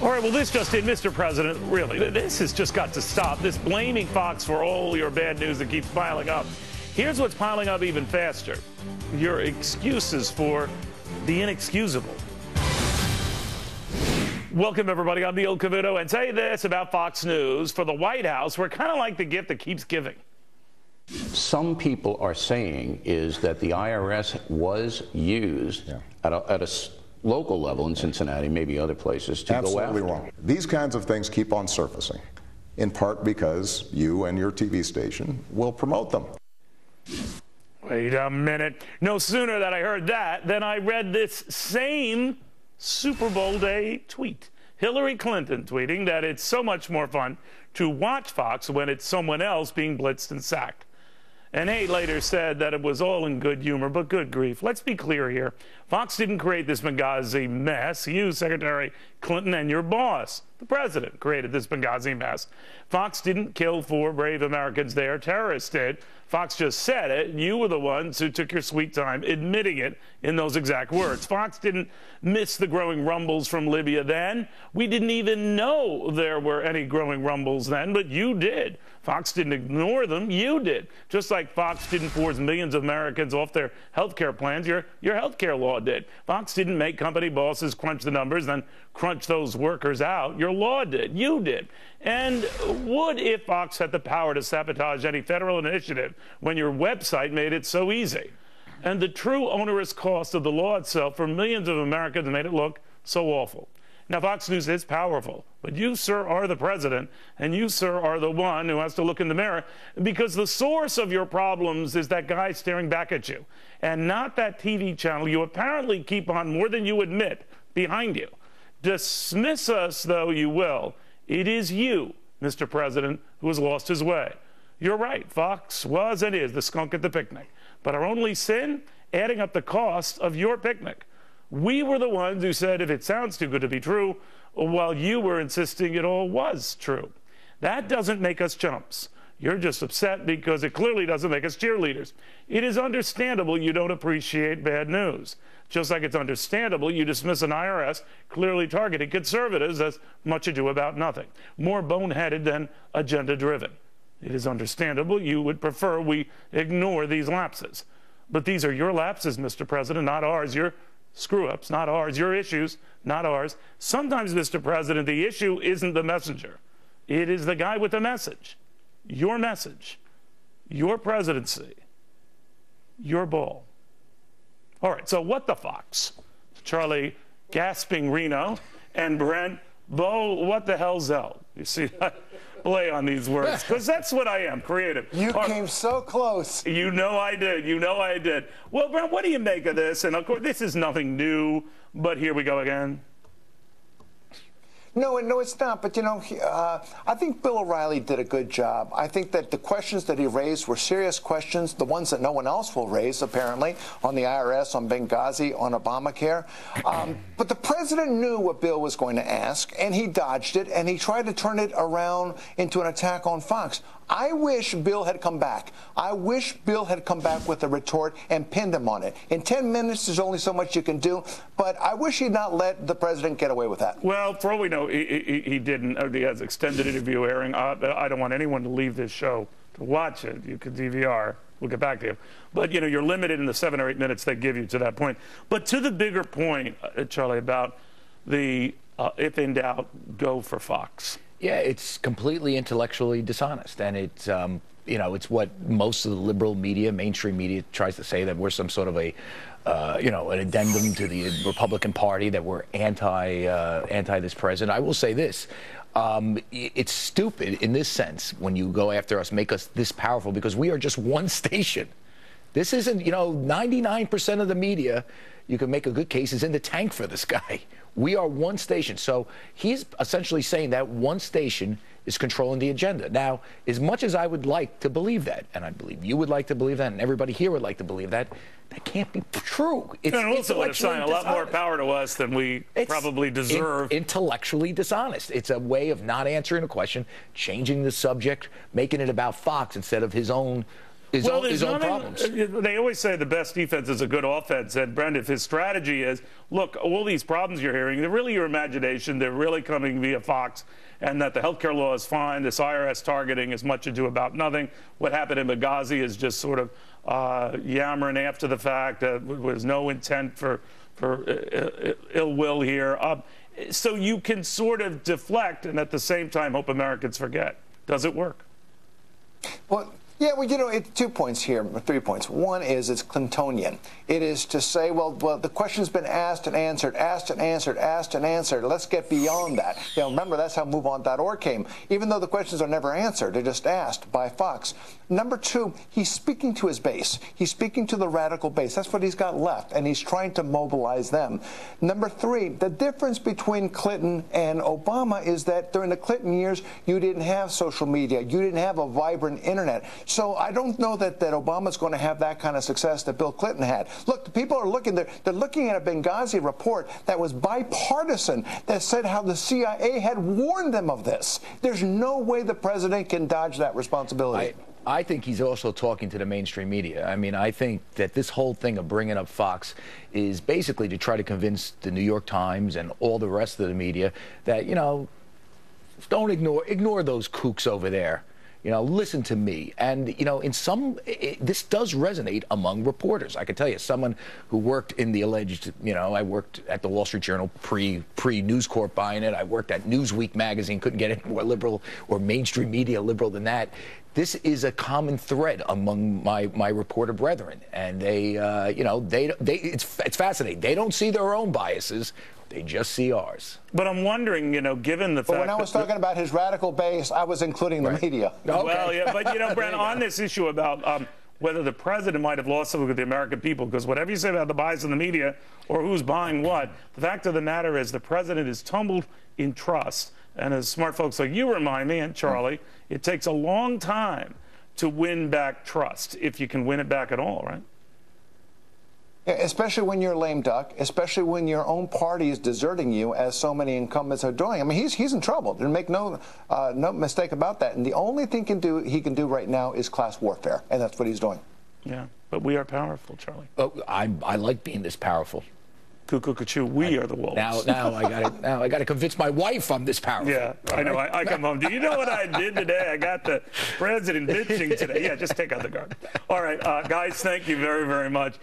All right, well, this just in, Mr. President, really, this has just got to stop. This blaming Fox for all your bad news that keeps piling up. Here's what's piling up even faster. Your excuses for the inexcusable. Welcome, everybody. I'm Neil Cavuto, and say this about Fox News. For the White House, we're kind of like the gift that keeps giving. Some people are saying is that the IRS was used at a local level in Cincinnati, maybe other places, to go after. Absolutely wrong. These kinds of things keep on surfacing, in part because you and your TV station will promote them. Wait a minute. No sooner that I heard that than I read this same Super Bowl day tweet. Hillary Clinton tweeting that it's so much more fun to watch Fox when it's someone else being blitzed and sacked. And Hay later said that it was all in good humor, but good grief. Let's be clear here. Fox didn't create this Benghazi mess. You, Secretary Clinton, and your boss, the president, created this Benghazi mess. Fox didn't kill 4 brave Americans there. Terrorists did. Fox just said it. You were the ones who took your sweet time admitting it in those exact words. Fox didn't miss the growing rumbles from Libya then. We didn't even know there were any growing rumbles then, but you did. Fox didn't ignore them. You did. Just like Fox didn't force millions of Americans off their health care plans, your health care law did. Fox didn't make company bosses crunch the numbers, then crunch those workers out. Your law did. You did. And would if Fox had the power to sabotage any federal initiative when your website made it so easy? And the true onerous cost of the law itself for millions of Americans made it look so awful. Now, Fox News is powerful, but you, sir, are the president, and you, sir, are the one who has to look in the mirror, because the source of your problems is that guy staring back at you, and not that TV channel you apparently keep on more than you admit behind you. Dismiss us, though you will. It is you, Mr. President, who has lost his way. You're right. Fox was and is the skunk at the picnic. But our only sin? Adding up the cost of your picnic. We were the ones who said if it sounds too good to be true, while you were insisting it all was true. That doesn't make us chumps. You're just upset because it clearly doesn't make us cheerleaders. It is understandable you don't appreciate bad news. Just like it's understandable you dismiss an IRS clearly targeting conservatives as much ado about nothing, more boneheaded than agenda-driven. It is understandable you would prefer we ignore these lapses. But these are your lapses, Mr. President, not ours. Your screw-ups, not ours. Your issues, not ours. Sometimes, Mr. President, the issue isn't the messenger. It is the guy with the message. Your message. Your presidency. Your ball. All right, so what the Fox? Charlie gasping Reno and Brent Bo, what the hell Zell? You see that? Play on these words, because that's what I am, creative. You came so close. You know I did. You know I did. Well, Brent, what do you make of this? And, of course, this is nothing new, but here we go again. No, it's not. But, you know, I think Bill O'Reilly did a good job. I think that the questions that he raised were serious questions, the ones that no one else will raise, apparently, on the IRS, on Benghazi, on Obamacare. But the president knew what Bill was going to ask, and he dodged it, and he tried to turn it around into an attack on Fox. I wish Bill had come back. I wish Bill had come back with a retort and pinned him on it. In 10 minutes, there's only so much you can do, but I wish he'd not let the president get away with that. Well, for all we know, he didn't. He has extended interview airing. I don't want anyone to leave this show to watch it. You could DVR. We'll get back to you. But, you know, you're limited in the 7 or 8 minutes they give you to that point. But to the bigger point, Charlie, about the if in doubt, go for Fox. Yeah, it's completely intellectually dishonest, and it's you know, it's what most of the liberal media, mainstream media, tries to say, that we're some sort of a you know, an addendum to the Republican Party, that we're anti this president. I will say this. It's stupid in this sense when you go after us, make us this powerful, because we are just one station. This isn't, you know, 99% of the media, you can make a good case, is in the tank for this guy. We are one station. So he's essentially saying that one station is controlling the agenda. Now, as much as I would like to believe that, and I believe you would like to believe that, and everybody here would like to believe that, that can't be true. It's and also would assign a lot more power to us than we probably deserve. Intellectually dishonest. It's a way of not answering a question, changing the subject, making it about Fox instead of his own his own nothing, problems. They always say the best defense is a good offense. And Brent, if his strategy is, look, all these problems you're hearing, they're really your imagination. They're really coming via Fox, and that the healthcare law is fine. This IRS targeting is much ado about nothing. What happened in Benghazi is just sort of yammering after the fact. There was no intent for ill will here. So you can sort of deflect and at the same time hope Americans forget. Does it work? Well, yeah, well, you know, 2 points here, 3 points. One is it's Clintonian. It is to say, well, the question's been asked and answered, asked and answered, asked and answered. Let's get beyond that. You know, remember, that's how MoveOn.org came. Even though the questions are never answered, they're just asked by Fox. Number two, he's speaking to his base. He's speaking to the radical base. That's what he's got left, and he's trying to mobilize them. Number three, the difference between Clinton and Obama is that during the Clinton years, you didn't have social media. You didn't have a vibrant internet. So I don't know that Obama's going to have that kind of success that Bill Clinton had. Look, the people are looking, they're looking at a Benghazi report that was bipartisan that said how the CIA had warned them of this. There's no way the president can dodge that responsibility. I think he's also talking to the mainstream media. I mean, I think that this whole thing of bringing up Fox is basically to try to convince the New York Times and all the rest of the media that, you know, don't ignore those kooks over there. You know, listen to me. And, you know, this does resonate among reporters. I can tell you, someone who worked in the alleged, you know, I worked at the Wall Street Journal pre-News Corp buying it. I worked at Newsweek magazine, couldn't get any more liberal or mainstream media liberal than that. This is a common thread among my reporter brethren. And they, you know, it's fascinating. They don't see their own biases. They just see ours. But I'm wondering, you know, given the fact when I was talking about his radical base, I was including the media. Okay. Well, yeah, but, you know, Brent, on this issue about whether the president might have lost something with the American people, because whatever you say about the bias in the media or who's buying what, the fact of the matter is the president is tumbled in trust. And as smart folks like you remind me, and Charlie, it takes a long time to win back trust, if you can win it back at all, right? Especially when you're a lame duck, especially when your own party is deserting you, as so many incumbents are doing. I mean, he's in trouble. Make no mistake about that. And the only thing he can do right now is class warfare, and that's what he's doing. Yeah, but we are powerful, Charlie. Oh, I like being this powerful. Cuckoo, we are the wolves. Now I got to convince my wife I'm this powerful. Yeah, I know. I come home. Do you know what I did today? I got the president bitching today. Yeah, just take out the guard. All right, guys, thank you very, very much.